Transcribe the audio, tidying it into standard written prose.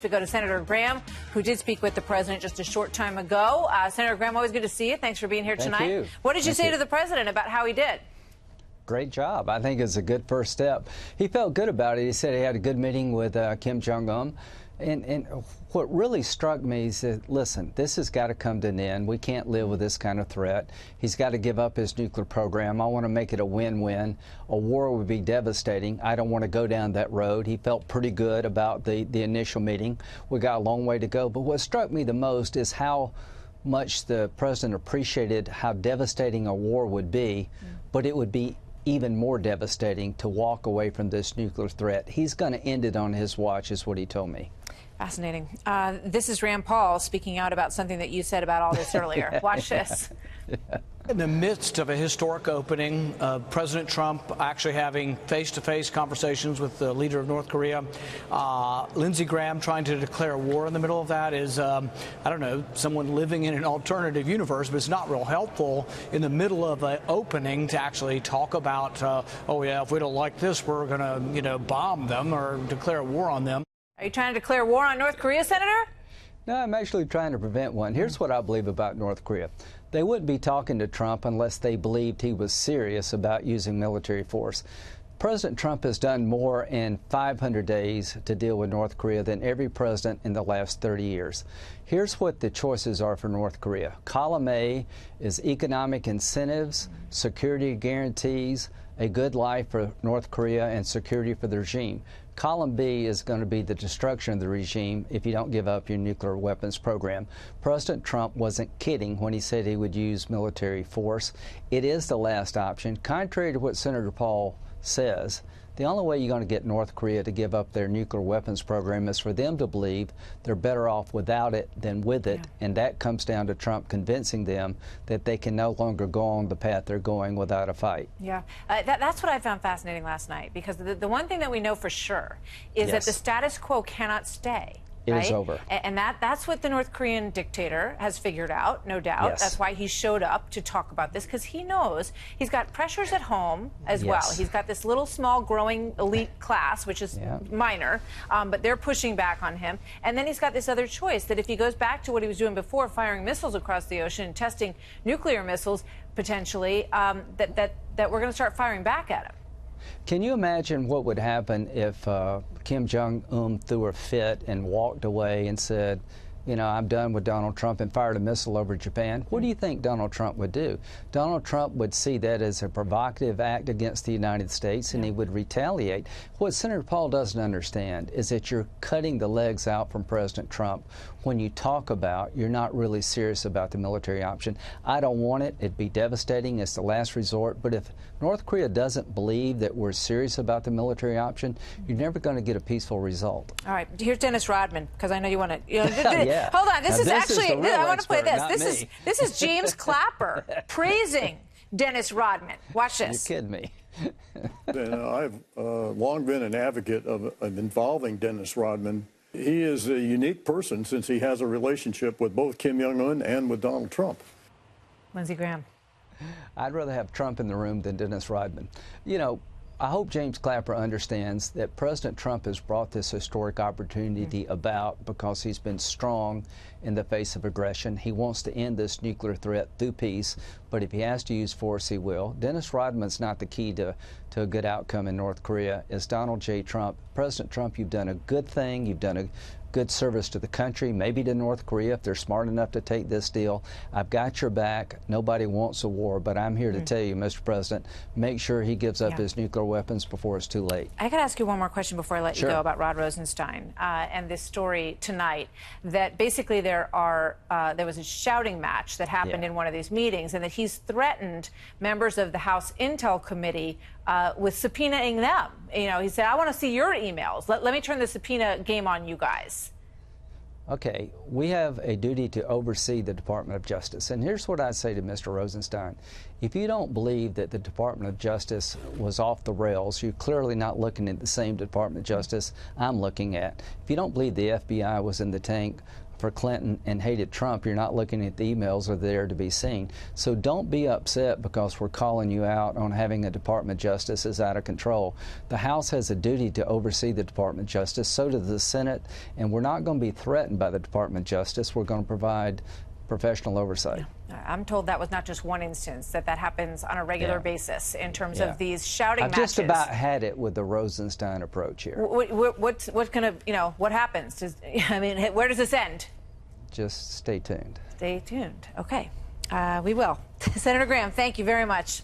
We go to Senator Graham, who did speak with the president just a short time ago. Senator Graham, always good to see you. Thanks for being here tonight. Thank you. What did you say to the president about how he did? Great job. I think it's a good first step. He felt good about it. He said he had a good meeting with Kim Jong-un. And what really struck me is that, listen, this has got to come to an end. We can't live with this kind of threat. He's got to give up his nuclear program. I want to make it a win-win. A war would be devastating. I don't want to go down that road. He felt pretty good about the initial meeting. We got a long way to go. But what struck me the most is how much the president appreciated how devastating a war would be, but it would be even more devastating to walk away from this nuclear threat. He's going to end it on his watch, is what he told me. Fascinating. This is Rand Paul speaking out about something that you said about all this earlier. Watch this. In the midst of a historic opening, President Trump actually having face-to-face conversations with the leader of North Korea, Lindsey Graham trying to declare war in the middle of that is, I don't know, someone living in an alternative universe, but it's not real helpful in the middle of an opening to actually talk about, oh yeah, if we don't like this, we're going to, bomb them or declare war on them. Are you trying to declare war on North Korea, Senator? No, I'm actually trying to prevent one. Here's what I believe about North Korea. They wouldn't be talking to Trump unless they believed he was serious about using military force. President Trump has done more in 500 days to deal with North Korea than every president in the last 30 years. Here's what the choices are for North Korea. Column A is economic incentives, security guarantees, a good life for North Korea, and security for the regime. Column B is going to be the destruction of the regime if you don't give up your nuclear weapons program. President Trump wasn't kidding when he said he would use military force. It is the last option. Contrary to what Senator Paul says, the only way you're going to get North Korea to give up their nuclear weapons program is for them to believe they're better off without it than with it. And that comes down to Trump convincing them that they can no longer go on the path they're going without a fight. Yeah, that's what I found fascinating last night, because the one thing that we know for sure is that the status quo cannot stay. It right? is over. And that's what the North Korean dictator has figured out, no doubt. Yes. That's why he showed up to talk about this, because he knows he's got pressures at home as well. He's got this little, small, growing elite class, which is minor, but they're pushing back on him. And then he's got this other choice, that if he goes back to what he was doing before, firing missiles across the ocean and testing nuclear missiles, potentially, that we're going to start firing back at him. Can you imagine what would happen if Kim Jong-un threw a fit and walked away and said, I'm done with Donald Trump, and fired a missile over Japan? What do you think Donald Trump would do? Donald Trump would see that as a provocative act against the United States, and he would retaliate. What Senator Paul doesn't understand is that you're cutting the legs out from President Trump when you talk about you're not really serious about the military option. I don't want it. It'd be devastating. It's the last resort. But if North Korea doesn't believe that we're serious about the military option, you're never going to get a peaceful result. All right. Here's Dennis Rodman, because I know you want to. Yeah. Hold on. This is actually. I want to play expert, this. This is James Clapper praising Dennis Rodman. Watch this. You're kidding me. I've long been an advocate of involving Dennis Rodman. He is a unique person since he has a relationship with both Kim Jong-un and with Donald Trump. Lindsey Graham. I'd rather have Trump in the room than Dennis Rodman. I hope James Clapper understands that President Trump has brought this historic opportunity about because he's been strong in the face of aggression. He wants to end this nuclear threat through peace, but if he has to use force, he will. Dennis Rodman's not the key to a good outcome in North Korea. It's Donald J. Trump. President Trump, you've done a good thing. You've done a good service to the country, maybe to North Korea if they're smart enough to take this deal. I've got your back. Nobody wants a war, but I'm here to tell you, Mr. President, make sure he gives up his nuclear weapons before it's too late. I got to ask you one more question before I let you go about Rod Rosenstein and this story tonight, that basically there was a shouting match that happened in one of these meetings, and that he's threatened members of the House Intel Committee with subpoenaing them. He said, I want to see your emails. Let me turn the subpoena game on you guys. Okay, we have a duty to oversee the Department of Justice. And here's what I say to Mr. Rosenstein. If you don't believe that the Department of Justice was off the rails, you're clearly not looking at the same Department of Justice I'm looking at. If you don't believe the FBI was in the tank for Clinton and hated Trump, you're not looking at the emails that are there to be seen. So don't be upset because we're calling you out on having a Department of Justice is out of control. The House has a duty to oversee the Department of Justice, so does the Senate, and we're not going to be threatened by the Department of Justice. We're going to provide professional oversight. I'm told that was not just one instance, that happens on a regular basis in terms of these shouting I've matches. just about had it with the Rosenstein approach here. What's going to, what happens? I mean, where does this end? Just stay tuned. Stay tuned. Okay. We will. Senator Graham, thank you very much.